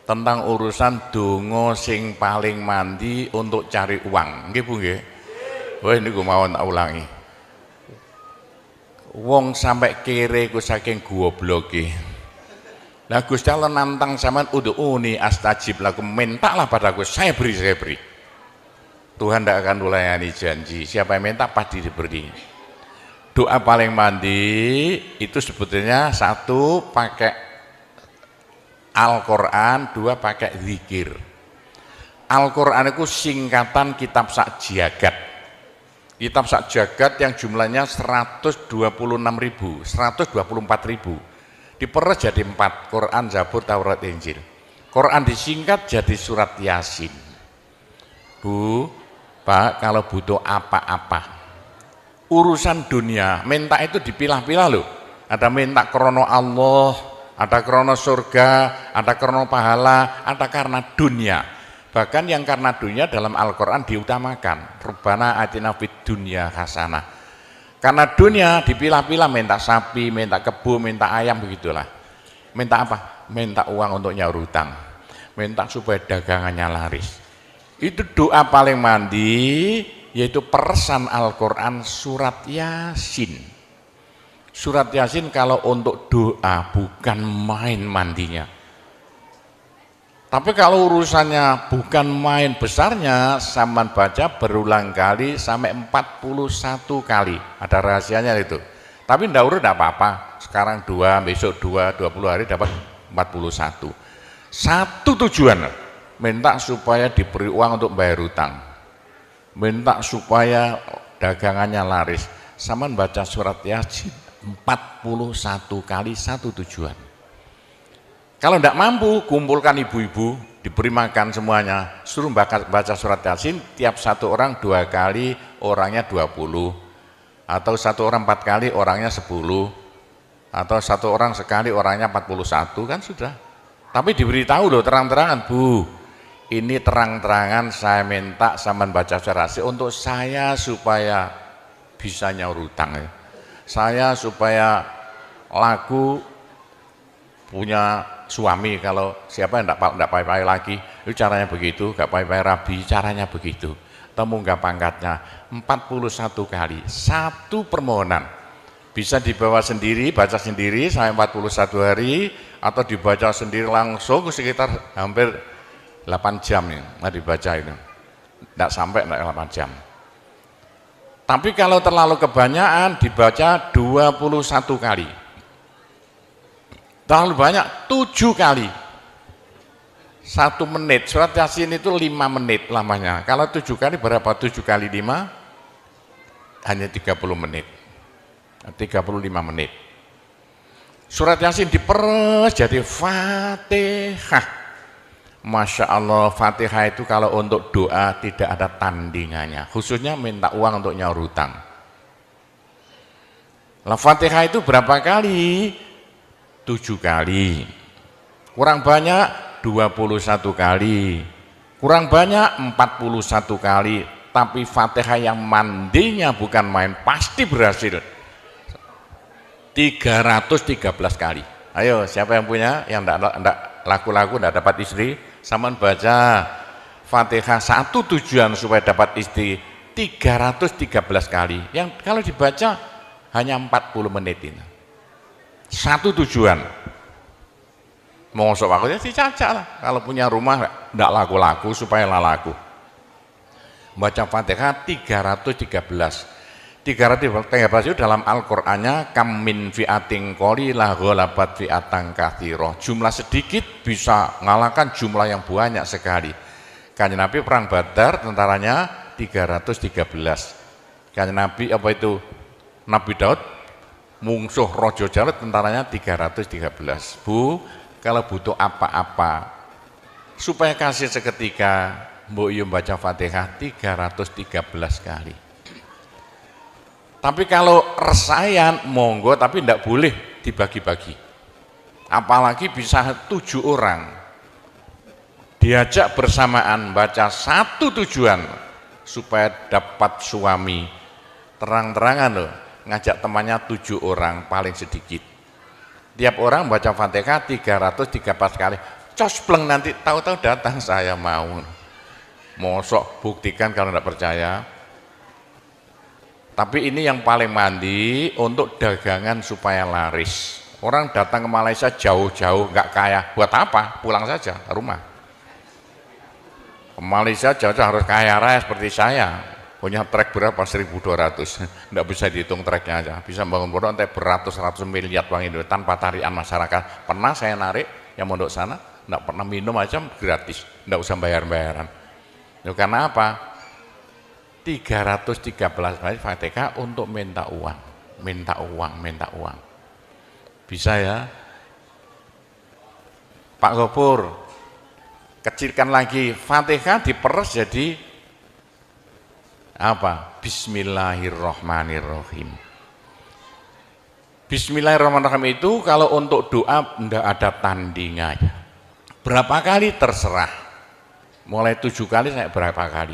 tentang urusan donga sing paling mandi untuk cari uang. Nggih Bu nggih. Wah niku mawon tak ulangi. Wong sampai kere ku saking gobloke. Lah Gusti Allah nantang sampean ud'uni astajib lakum, mintalah padaku, saya beri, saya beri. Tuhan tidak akan melayani janji. Siapa yang minta pasti diberi. Doa paling mandi itu sebetulnya satu pakai Al-Quran, dua pakai zikir. Al-Quran itu singkatan kitab sak jagat. Kitab sak jagat yang jumlahnya 126.000, 124.000. Diperes jadi 4, Quran, Zabur, Taurat, Injil. Quran disingkat jadi surat Yasin. Bu, Pak, kalau butuh apa-apa urusan dunia, minta itu dipilah-pilah loh. Ada minta krono Allah, ada krono surga, ada krono pahala, ada karena dunia. Bahkan yang karena dunia dalam Al-Quran diutamakan. Rabbana atina fid dunya hasanah. Karena dunia dipilah-pilah, minta sapi, minta kebo, minta ayam, begitulah. Minta apa? Minta uang untuk nyaur hutang. Minta supaya dagangannya laris. Itu doa paling mandi, yaitu peresan Al-Quran surat Yasin. Surat Yasin kalau untuk doa bukan main mandinya. Tapi kalau urusannya bukan main besarnya, sampean baca berulang kali sampai 41 kali. Ada rahasianya itu. Tapi ndak urut ndak apa-apa. Sekarang 2, besok 2, 20 hari dapat 41. Satu tujuan, minta supaya diberi uang untuk bayar hutang. Minta supaya dagangannya laris. Sampean baca surat Yasin 41 kali, satu tujuan. Kalau tidak mampu, kumpulkan ibu-ibu, diberi makan semuanya, suruh baca surat Yasin, tiap satu orang 2 kali, orangnya 20, atau satu orang 4 kali, orangnya 10, atau satu orang sekali, orangnya 41, kan sudah. Tapi diberitahu loh terang-terangan, Bu, ini terang-terangan saya minta sampean baca surat Yasin untuk saya supaya bisa nyaur hutang ya. Saya supaya laku punya suami, kalau siapa yang tidak pai-pai lagi, itu caranya begitu, gak pai-pai rabi, caranya begitu. Temu gak pangkatnya 41 kali, satu permohonan. Bisa dibawa sendiri, baca sendiri sampai 41 hari, atau dibaca sendiri langsung sekitar hampir 8 jam ya, dibaca itu. Tidak sampai 8 jam. Tapi kalau terlalu kebanyakan dibaca 21 kali. Terlalu banyak 7 kali. 1 menit, surat Yasin itu 5 menit lamanya. Kalau 7 kali berapa? 7 kali 5 hanya 30 menit. 35 menit. Surat Yasin diperes jadi Fatihah. Masya Allah, Fatihah itu kalau untuk doa tidak ada tandingannya, khususnya minta uang untuk nyaur hutang. Lah Fatihah itu berapa kali? 7 kali. Kurang banyak 21 kali. Kurang banyak 41 kali. Tapi Fatihah yang mandinya bukan main, pasti berhasil 313 kali. Ayo, siapa yang punya, yang enggak laku-laku, enggak dapat istri, sampean baca Fatihah, satu tujuan supaya dapat istri 313 kali. Yang kalau dibaca hanya 40 menit ini. Satu tujuan. Mau sok aku ya dicacak lah. Kalau punya rumah enggak laku-laku supaya laku. Baca Fatihah 313. 313 itu dalam Al-Qur'annya kam min fi'atin qalilah ghalabat fi'atan katsirah. Jumlah sedikit bisa mengalahkan jumlah yang banyak sekali. Kanjeng Nabi perang Badar tentaranya 313. Kanjeng Nabi apa itu? Nabi Daud mungsuh Raja Jalut tentaranya 313. Bu, kalau butuh apa-apa supaya kasih seketika, mbok yo baca Fatihah 313 kali. Tapi kalau resayan monggo, tapi tidak boleh dibagi-bagi. Apalagi bisa 7 orang diajak bersamaan baca satu tujuan supaya dapat suami. Terang-terangan loh, ngajak temannya 7 orang paling sedikit. Tiap orang baca Fatihah 313 kali. cospleng nanti tahu-tahu datang saya mau. Mosok buktikan kalau tidak percaya. Tapi ini yang paling mandi untuk dagangan supaya laris. Orang datang ke Malaysia jauh-jauh nggak kaya, buat apa? Pulang saja ke rumah. Ke Malaysia jauh-jauh harus kaya raya seperti saya. Punya trek berapa? 1.200. Nggak bisa dihitung treknya aja. Bisa bangun pondok sampai beratus-ratus miliar uang Indonesia tanpa tarian masyarakat. Pernah saya narik yang mondok sana, nggak pernah minum aja gratis, nggak usah bayar-bayaran. Ya, karena apa? 313 kali Fatihah untuk minta uang, minta uang, minta uang. Bisa ya? Pak Gopur, kecilkan lagi, Fatihah diperes jadi apa? Bismillahirrahmanirrahim. Bismillahirrahmanirrahim itu kalau untuk doa tidak ada tandingannya. Berapa kali terserah. Mulai 7 kali saya berapa kali.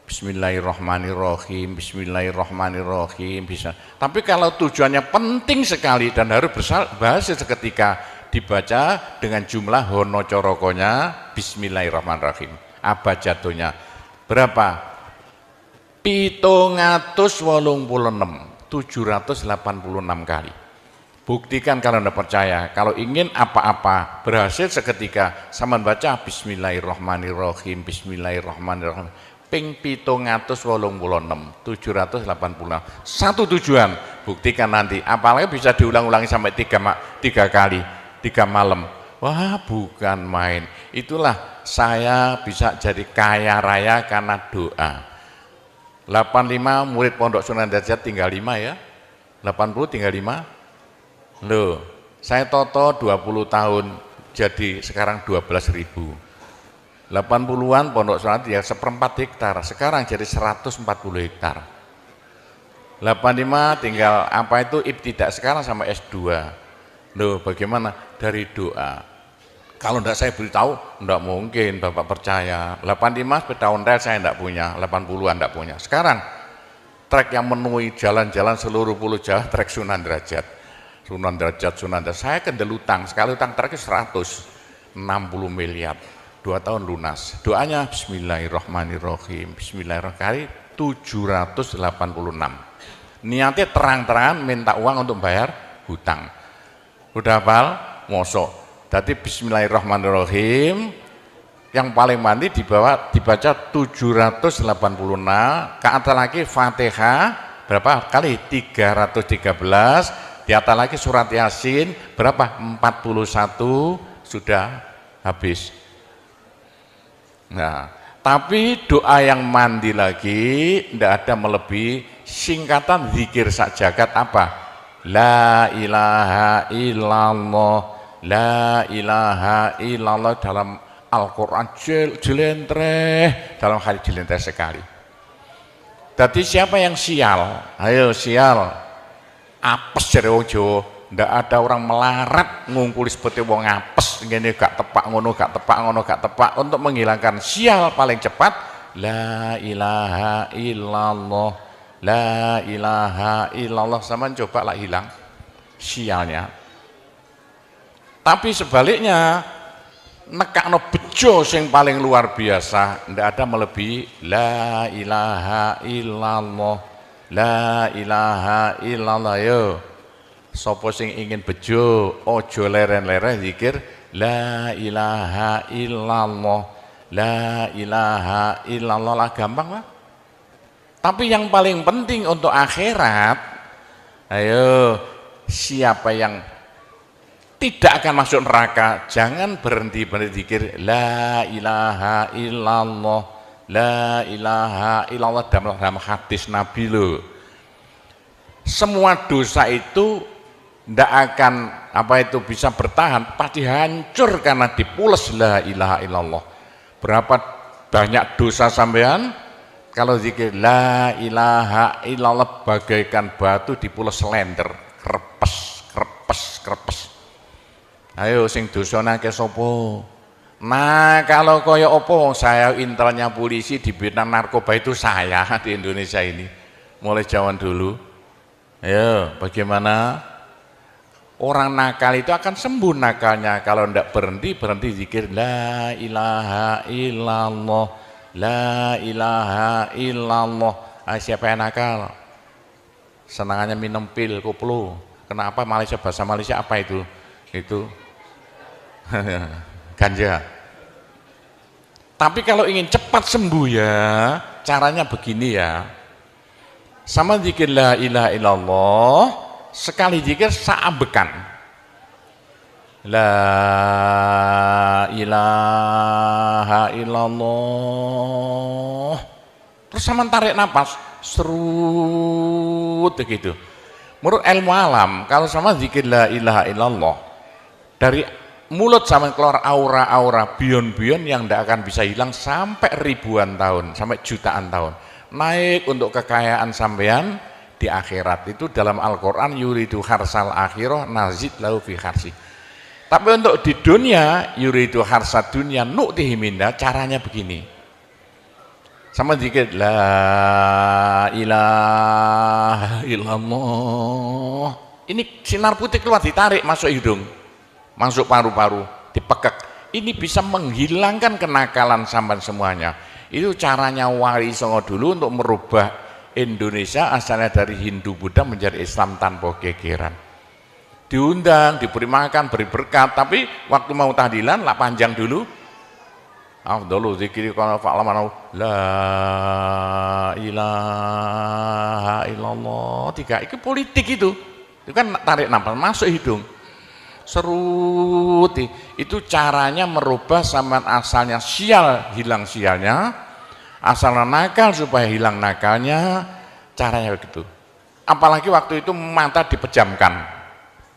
Bismillahirrahmanirrahim, Bismillahirrahmanirrahim bisa. Tapi kalau tujuannya penting sekali dan harus berhasil seketika dibaca dengan jumlah hono corokonya Bismillahirrahmanirrahim. Abjadnya berapa? 786 kali. Buktikan kalau Anda percaya. Kalau ingin apa-apa berhasil seketika, sama baca Bismillahirrahmanirrahim, Bismillahirrahmanirrahim. Ping 786. Satu tujuan, buktikan nanti. Apalagi bisa diulang-ulangi sampai 3 kali, 3 malam. Wah, bukan main. Itulah saya bisa jadi kaya raya karena doa. 85 murid Pondok Sunan Derajat tinggal 5 ya. 80 tinggal 5. Loh, saya toto 20 tahun jadi sekarang 12.000. 80-an Pondok Sunan ya 1/4 hektar, sekarang jadi 140 hektar. 85 tinggal apa itu ibtidak sekarang sama S2. Loh, bagaimana? Dari doa. Kalau enggak saya beritahu, enggak mungkin Bapak percaya. 85 sepeda ontel saya enggak punya, 80-an enggak punya. Sekarang trek yang memenuhi jalan-jalan seluruh Pulau Jawa trek Sunan Derajat. Sunan Derajat. Saya kendelutang, sekali utang treknya 160 miliar. 2 tahun lunas. Doanya Bismillahirrahmanirrahim. Bismillahirrahmanirrahim 786. Niatnya terang-terangan minta uang untuk bayar hutang. Udah hafal? Mosok. Jadi Bismillahirrahmanirrahim yang paling mandi dibaca 786. Ke atas lagi Fatihah berapa kali? 313. Di atas lagi surat Yasin berapa? 41. Sudah habis. Nah, tapi doa yang mandi lagi tidak ada melebihi singkatan zikir sak jagat apa? La ilaha illallah, la ilaha illallah dalam Al-Quran jelentreh, dalam hadis jelentreh sekali. Jadi siapa yang sial? Ayo sial, apes dari wong Jawa. Ndak ada orang melarat ngungkuli seperti wong apes ngene gak tepak ngono gak tepak ngono gak tepak untuk menghilangkan sial paling cepat la ilaha illallah, la ilaha illallah. Sama coba lah hilang sialnya. Tapi sebaliknya nekakno bejo sing paling luar biasa ndak ada melebihi la ilaha illallah, la ilaha illallah. Yo sapa sing ingin bejo ojo leren-leren zikir la ilaha illallah, la ilaha illallah lah, gampang lah. Tapi yang paling penting untuk akhirat, ayo siapa yang tidak akan masuk neraka jangan berhenti zikir la ilaha illallah, la ilaha illallah. Dalam hadis Nabi loh, semua dosa itu tidak akan bisa bertahan, pasti hancur karena dipules la ilaha illallah. Berapa banyak dosa sampean kalau zikir la ilaha illallah bagaikan batu dipules lender, krepes. Ayo sing dosane akeh sapa? Nah, kalau kaya opo saya intelnya polisi di bidang narkoba itu saya di Indonesia ini mulai zaman dulu. Ayo, bagaimana? Orang nakal itu akan sembuh nakalnya kalau tidak berhenti zikir la ilaha illallah, la ilaha illallah. Siapa yang nakal? Senangannya minum pil, koplo. Kenapa Malaysia, bahasa Malaysia apa itu? Itu ganja. Tapi kalau ingin cepat sembuh ya, caranya begini ya. Sama zikir la ilaha illallah, sekali zikir saambekan. La ilaha illallah. Terus sama tarik napas, serut begitu. Menurut ilmu alam, kalau sama zikir la ilaha illallah, dari mulut sama keluar aura-aura bion-bion yang tidak akan bisa hilang sampai ribuan tahun, sampai jutaan tahun. Naik untuk kekayaan sampean di akhirat. Itu dalam Al-Quran, yuridu harsal akhirah nazid lahu fi harsi. Tapi untuk di dunia, yuridu harsad dunia nu'tihi minda, caranya begini. Sama dikit la ilaha illallah. Ini sinar putih keluar, ditarik masuk hidung, masuk paru-paru, dipekek. Ini bisa menghilangkan kenakalan sampan semuanya. Itu caranya Wali Songo dulu untuk merubah Indonesia asalnya dari Hindu Buddha menjadi Islam tanpa gegeran. Diundang, diberi makan, beri berkat, tapi waktu mau tahlilan lah panjang dulu. Afdalu zikri kana fa'laman la ilaha illallah. Tiga, itu politik itu kan tarik nafas masuk hidung, serut. Itu caranya merubah sampean asalnya sial, hilang sialnya, asalnya nakal supaya hilang nakalnya, caranya begitu. Apalagi waktu itu mata dipejamkan,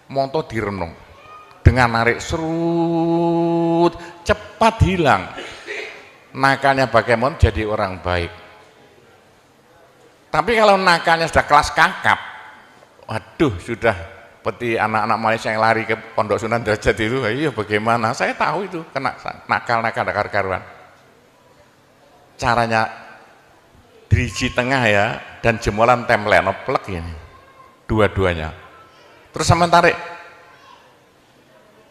moto direnung, dengan narik serut, cepat hilang nakalnya. Bagaimana jadi orang baik. Tapi kalau nakalnya sudah kelas kakap, waduh, sudah seperti anak-anak Malaysia yang lari ke Pondok Sunan Derajat itu. Iya, bagaimana? Saya tahu itu kena nakal-nakal karuan. Caranya diriji tengah ya, dan jemulan template plek ini, dua-duanya. Terus sama tarik,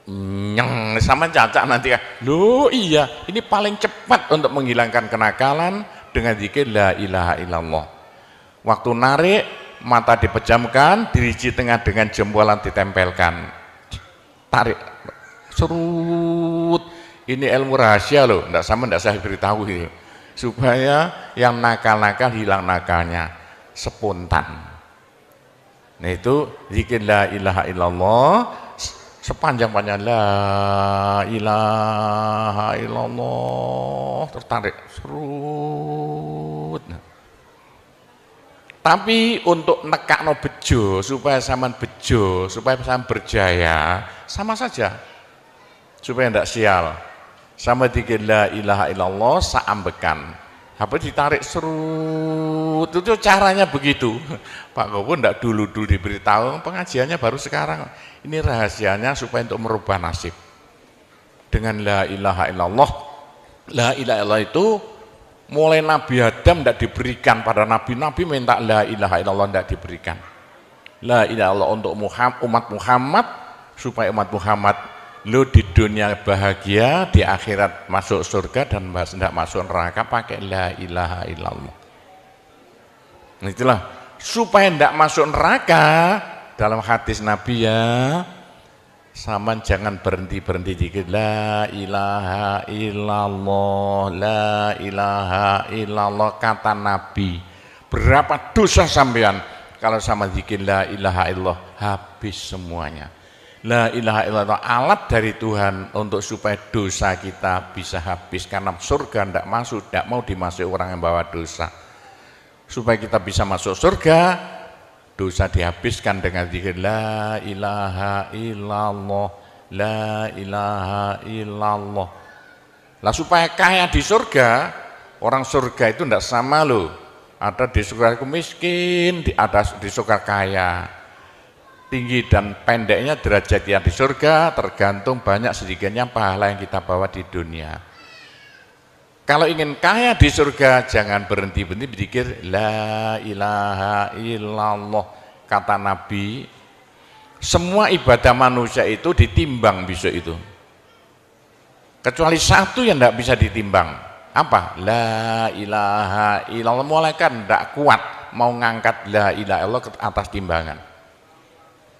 nyeng, sama cacak nanti ya. Loh iya, ini paling cepat untuk menghilangkan kenakalan dengan zikir la ilaha illallah. Waktu narik, mata dipejamkan, diriji tengah dengan jempolan ditempelkan, tarik, serut. Ini ilmu rahasia loh, enggak saya beritahu ini, supaya yang nakal-nakal hilang nakalnya spontan. Nah itu zikir la ilaha illallah, sepanjang-panjang la ilaha illallah, tertarik, serut. Tapi untuk nekakno bejo, supaya sampean bejo, supaya sampean berjaya, sama saja, supaya tidak sial. Sama dikir la ilaha illallah, saambekan, apa ditarik serut. Itu caranya begitu. Pak Gowo tidak dulu diberitahu, pengajiannya baru sekarang. Ini rahasianya supaya untuk merubah nasib dengan la ilaha illallah. La ilaha illallah itu mulai Nabi Adam tidak diberikan pada nabi-nabi, minta la ilaha illallah tidak diberikan. La ilaha illallah untuk umat Muhammad, supaya umat Muhammad lo di dunia bahagia, di akhirat masuk surga, dan tidak masuk neraka pakai la ilaha illallah. Itulah supaya tidak masuk neraka. Dalam hadis Nabi ya, sama jangan berhenti dikit la ilaha illallah, la ilaha illallah. Kata Nabi, berapa dosa sampean kalau sama zikir la ilaha illallah, habis semuanya. La ilaha illallah alat dari Tuhan untuk supaya dosa kita bisa habis, karena surga tidak masuk, tidak mau dimasuki orang yang bawa dosa. Supaya kita bisa masuk surga, dosa dihabiskan dengan zikir la ilaha illallah, la ilaha illallah. Lah supaya kaya di surga, orang surga itu tidak sama loh. Ada di surga itu miskin, ada di surga kaya. Tinggi dan pendeknya derajat yang di surga tergantung banyak sedikitnya pahala yang kita bawa di dunia. Kalau ingin kaya di surga, jangan berhenti berzikir la ilaha illallah. Kata Nabi, Semua ibadah manusia itu ditimbang besok itu. Kecuali satu yang tidak bisa ditimbang. Apa? La ilaha illallah. Malaikat tidak kuat mau ngangkat la ilaha illallah ke atas timbangan.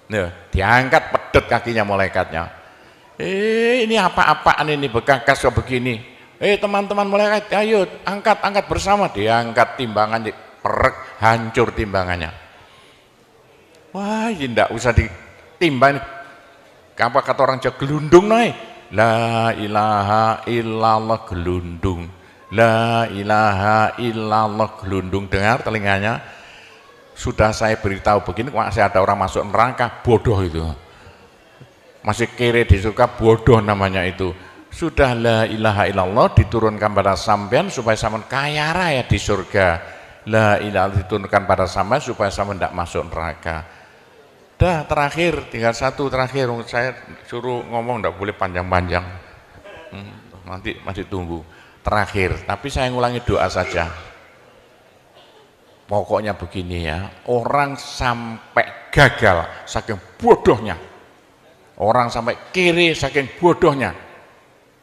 Nah, diangkat pedet kakinya malaikatnya. Ini apa-apaan ini bekas kok begini. Teman-teman malaikat, ayo angkat bersama. Diangkat timbangannya, perek, hancur timbangannya. Wah, ini tidak usah ditimbang. Apa kata orang Jawa, gelundung naik. La ilaha illallah gelundung. La ilaha illallah gelundung. Dengar telinganya. Sudah saya beritahu begini, masih ada orang masuk neraka, bodoh itu. Masih kere di surga, bodoh namanya itu. Sudah la ilaha illallah diturunkan pada sampean supaya sampean kaya raya di surga. La ilaha diturunkan pada sampean supaya sampean tidak masuk neraka. Dah terakhir, tinggal satu terakhir. Saya suruh ngomong tidak boleh panjang-panjang. Nanti masih tunggu. Terakhir, tapi saya ngulangi doa saja. Pokoknya begini ya, orang sampai gagal saking bodohnya, orang sampai kiri saking bodohnya.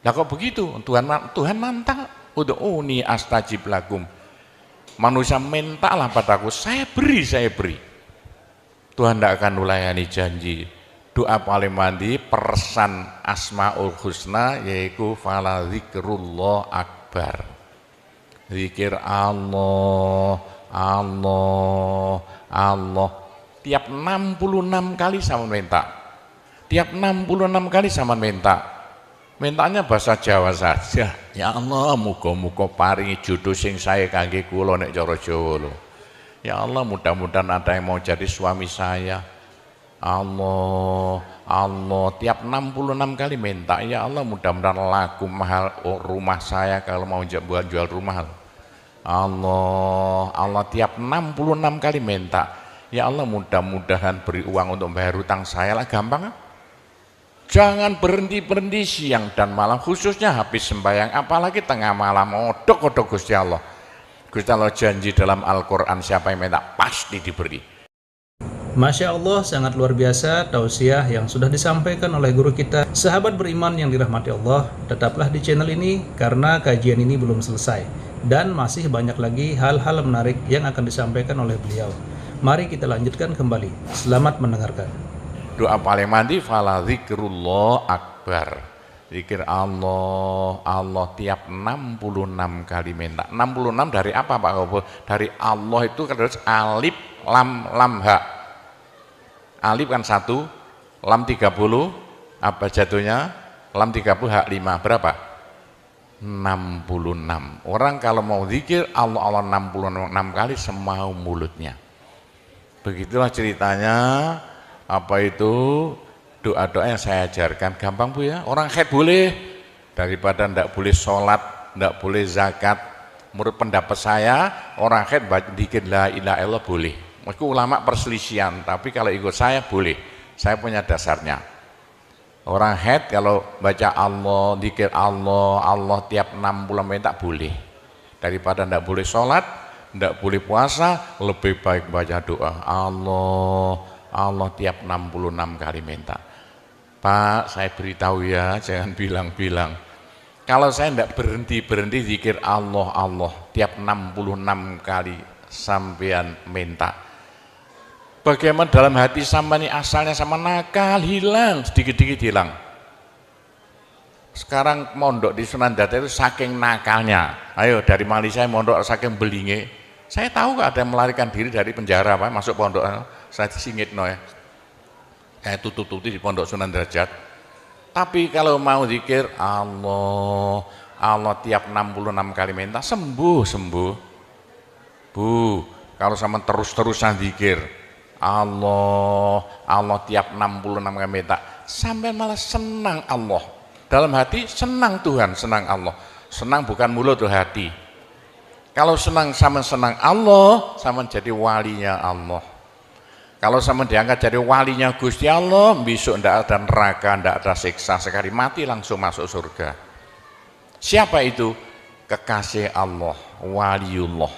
Lah kok begitu? Tuhan mantap. Ud'uni astajib lakum. Manusia mintalah padaku, saya beri. Tuhan tidak akan melayani janji. Doa paling mandi persan Asmaul Husna yaitu fala zikrullah akbar. Zikir Allah. Tiap 66 kali sama minta. Tiap 66 kali sama minta. Mintanya bahasa Jawa saja. Ya Allah, muga-muga paringi jodoh sing sae kangge kula nek cara Jawa lho. Ya Allah, mudah-mudahan ada yang mau jadi suami saya. Allah, tiap 66 kali minta. Ya Allah, mudah-mudahan laku mahal rumah saya kalau mau jual rumah. Allah tiap 66 kali minta. Ya Allah, mudah-mudahan beri uang untuk bayar hutang saya lah, gampang. Jangan berhenti siang dan malam, khususnya habis sembahyang, apalagi tengah malam. Odok Gusti Allah. Gusti Allah janji dalam Al-Quran, siapa yang minta pasti diberi. Masya Allah, sangat luar biasa tausiah yang sudah disampaikan oleh guru kita. Sahabat beriman yang dirahmati Allah, tetaplah di channel ini karena kajian ini belum selesai dan masih banyak lagi hal-hal menarik yang akan disampaikan oleh beliau. Mari kita lanjutkan kembali. Selamat mendengarkan. Doa paling mandi fala zikrullah akbar. Zikir Allah tiap 66 kali minta. 66 dari apa Pak Kobo? Dari Allah itu kan alif lam ha. Alif kan 1, lam 30, apa jatuhnya? Lam 30, hak 5, berapa? 66. Orang kalau mau zikir Allah 66 kali semau mulutnya. Begitulah ceritanya. Apa itu doa-doa yang saya ajarkan, gampang Bu ya. Orang haid boleh, daripada ndak boleh sholat, ndak boleh zakat. Menurut pendapat saya, orang haid zikir la ilaha illallah boleh. Meskipun ulama perselisihan, tapi kalau ikut saya boleh. Saya punya dasarnya. Orang haid kalau baca Allah, zikir Allah tiap 60 menit tak boleh. Daripada ndak boleh sholat, ndak boleh puasa, lebih baik baca doa Allah tiap 66 kali minta. Pak, saya beritahu ya, jangan bilang-bilang. Kalau saya tidak berhenti zikir Allah tiap 66 kali sampean minta. Bagaimana dalam hati sampean ini asalnya sama nakal, hilang, sedikit-sedikit hilang. Sekarang mondok di Sunan Data itu saking nakalnya. Ayo dari Malaysia mondok saking belinge. Saya tahu gak ada yang melarikan diri dari penjara Pak, masuk pondok. Saya disingit ya. Kayak tutup-tutup di pondok Sunan Derajat. Tapi kalau mau zikir Allah tiap 66 kali minta sembuh. Bu, kalau sama terus-terusan zikir Allah tiap 66 kali minta, sampai malah senang Allah. Dalam hati senang Tuhan, senang Allah. Senang bukan mulut tuh hati. Kalau senang Allah, sama jadi walinya Allah. Kalau sama diangkat jadi walinya Gusti Allah, besok ndak ada neraka, ndak ada siksa, sekali mati langsung masuk surga. Siapa itu? Kekasih Allah, waliullah.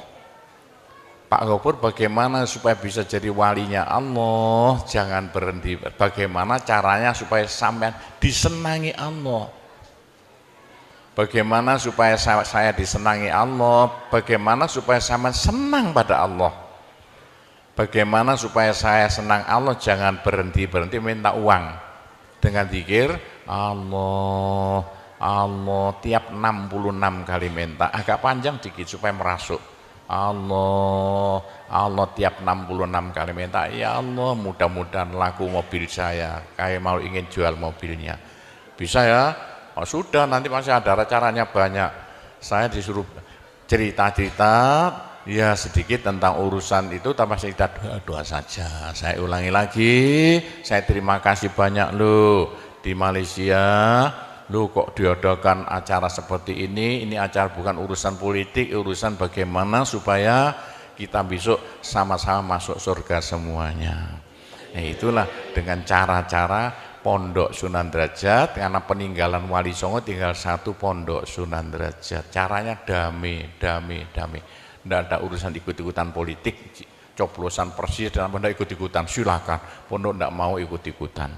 Pak Gopur bagaimana supaya bisa jadi walinya Allah? Jangan berhenti. Bagaimana caranya supaya sampean disenangi Allah? Bagaimana supaya saya disenangi Allah? Bagaimana supaya sampean senang pada Allah? Bagaimana supaya saya senang Allah? Jangan berhenti minta uang. Dengan zikir Allah, Allah tiap 66 kali minta. Agak panjang dikit supaya merasuk. Allah, Allah tiap 66 kali minta, ya Allah mudah-mudahan laku mobil saya, kayak mau ingin jual mobilnya. Bisa ya? Oh, sudah, nanti masih ada caranya banyak. Saya disuruh cerita-cerita ya sedikit tentang urusan itu, tapi kita doa-doa saja. Saya ulangi lagi, saya terima kasih banyak loh di Malaysia. Lu kok diadakan acara seperti ini acara bukan urusan politik, urusan bagaimana supaya kita besok sama-sama masuk surga semuanya. Nah, itulah dengan cara-cara Pondok Sunan Derajat, karena peninggalan Wali Songo tinggal satu Pondok Sunan Derajat. Caranya damai. Tidak ada urusan ikut-ikutan politik, coblosan persis dan tidak ikut-ikutan, silakan. Pondok tidak mau ikut-ikutan,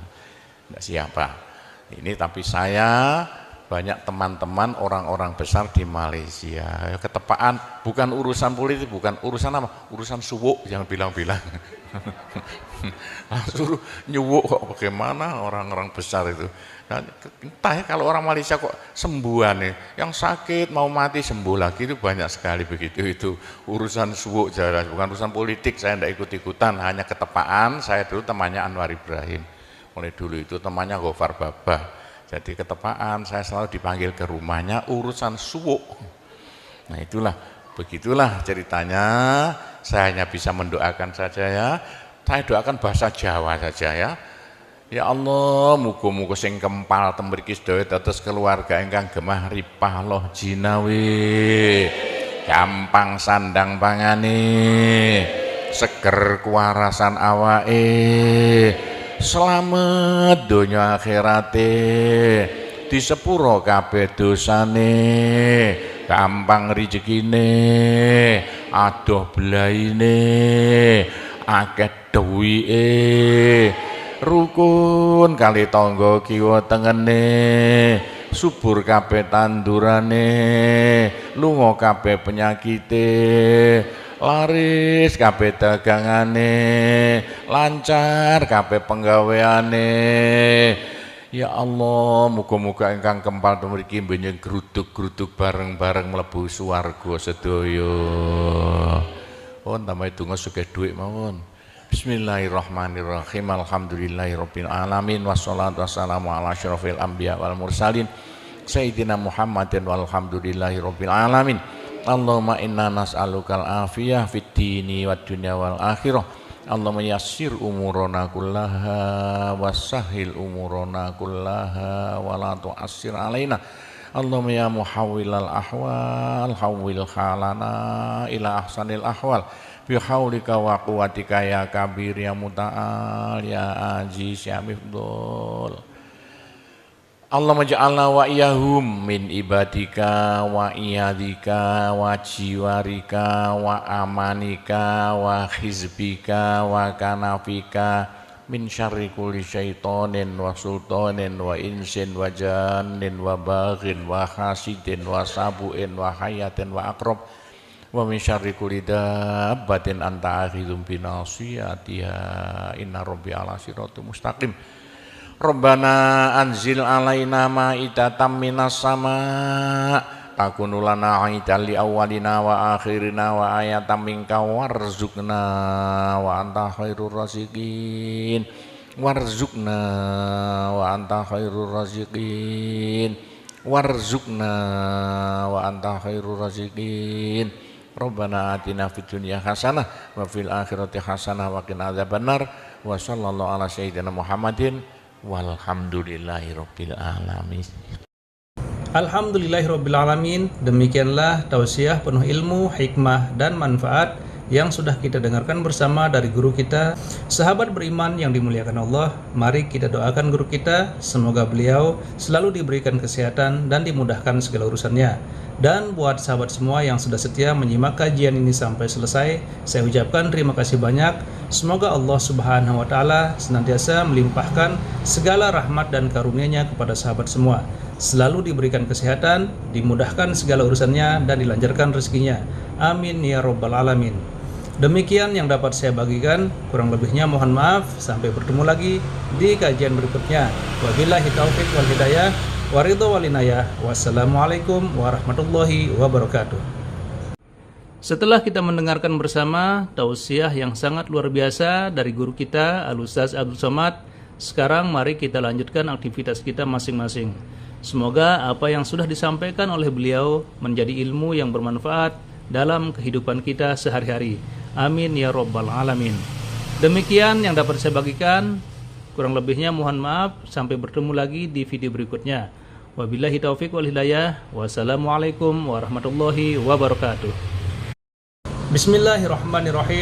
tidak siapa. Ini tapi saya banyak teman-teman orang-orang besar di Malaysia. Ketepaan bukan urusan politik, bukan urusan apa? Urusan suwuk yang bilang-bilang. Langsung nyuwuk kok bagaimana orang-orang besar itu. Nah, entah ya kalau orang Malaysia kok sembuhan nih, yang sakit mau mati sembuh lagi itu banyak sekali begitu. Itu urusan suwuk jelas, bukan urusan politik. Saya tidak ikut-ikutan, hanya ketepaan. Saya dulu temannya Anwar Ibrahim. Mulai dulu itu temannya Gofar Babah. Jadi ketepaan saya selalu dipanggil ke rumahnya urusan suwuk. Nah itulah, begitulah ceritanya. Saya hanya bisa mendoakan saja ya. Saya doakan bahasa Jawa saja ya. Ya Allah, muga-muga sing kempal temriki sedaya dados keluarga ingkang gemah ripah loh jinawi. Gampang sandang pangane, seger kuwarasan awake. Selamat donya akhirate, di sepuro kabeh dosane, gampang rezekine, adoh belaine, akeh duwike, rukun kali tangga kiwa tengene, subur kabeh tandurane, lunga kabeh penyakite, laris kabeh dagangane, lancar kabeh penggaweane. Ya Allah, muga-muga ingkang kempal mriki benjing gruduk-gruduk bareng-bareng mlebu swarga sedaya. Pun tambahi donga sugih dhuwit mawon. Bismillahirrahmanirrahim. Alhamdulillahirabbil alamin wassalatu wassalamu ala asyrofil anbiya wal mursalin sayyidina Muhammadin walhamdulillahirabbil alamin. Allahumma inna nas'alukal afiyah fid dini wad dunya wal akhirah. Allahumma yassir umurana kullaha wassahhil umurana kullaha wa la tu'assir alaina. Allahumma ya muhawwilal ahwal hawwil halana ila ahsanil ahwal bi haulika wa quwwatika ya kabir ya muta'al ya aziz ya mifdul. Allahumma ja'alna wa iyahum min ibadika wa iyadika wa jiwarika wa amanika wa hizbika wa kanafika min syarri kulli syaitonin wa sultanin wa insin wa jannin wa baghin wa hasidin wa sabu'in wa hayatin wa akrab wa min syarri kulli dabbatin anta akhidhum binasiyatiha inna rabbi ala siratum mustaqim. Rabbana anzil alaina ma'idatan minas sama takunu lana aidan li awwalina wa akhirina wa ayatan minka warzuqna wa anta khairur raziqin warzuqna wa anta khairur raziqin warzuqna wa anta khairur raziqin. Rabbana atina fid dunya hasanah wa fil akhirati hasanah wa qina adzabannar wa sallallahu ala sayyidina Muhammadin walhamdulillahirabbil alamin. Alhamdulillahirabbil alamin. Demikianlah tausiah penuh ilmu, hikmah dan manfaat yang sudah kita dengarkan bersama dari guru kita. Sahabat beriman yang dimuliakan Allah, mari kita doakan guru kita, semoga beliau selalu diberikan kesehatan dan dimudahkan segala urusannya. Dan buat sahabat semua yang sudah setia menyimak kajian ini sampai selesai, saya ucapkan terima kasih banyak. Semoga Allah Subhanahu wa Ta'ala senantiasa melimpahkan segala rahmat dan karunia-Nya kepada sahabat semua, selalu diberikan kesehatan, dimudahkan segala urusannya, dan dilancarkan rezekinya. Amin ya Rabbal Alamin. Demikian yang dapat saya bagikan, kurang lebihnya mohon maaf. Sampai bertemu lagi di kajian berikutnya. Wabillahi taufiq wal hidayah, waridho walinayah. Wassalamualaikum warahmatullahi wabarakatuh. Setelah kita mendengarkan bersama tausiah yang sangat luar biasa dari guru kita Al-Ustaz Abdul Somad, sekarang mari kita lanjutkan aktivitas kita masing-masing. Semoga apa yang sudah disampaikan oleh beliau menjadi ilmu yang bermanfaat dalam kehidupan kita sehari-hari. Amin ya Rabbal Alamin. Demikian yang dapat saya bagikan, kurang lebihnya mohon maaf. Sampai bertemu lagi di video berikutnya. Wabillahi taufiq wal hidayah. Wassalamualaikum warahmatullahi wabarakatuh. Bismillahirrahmanirrahim.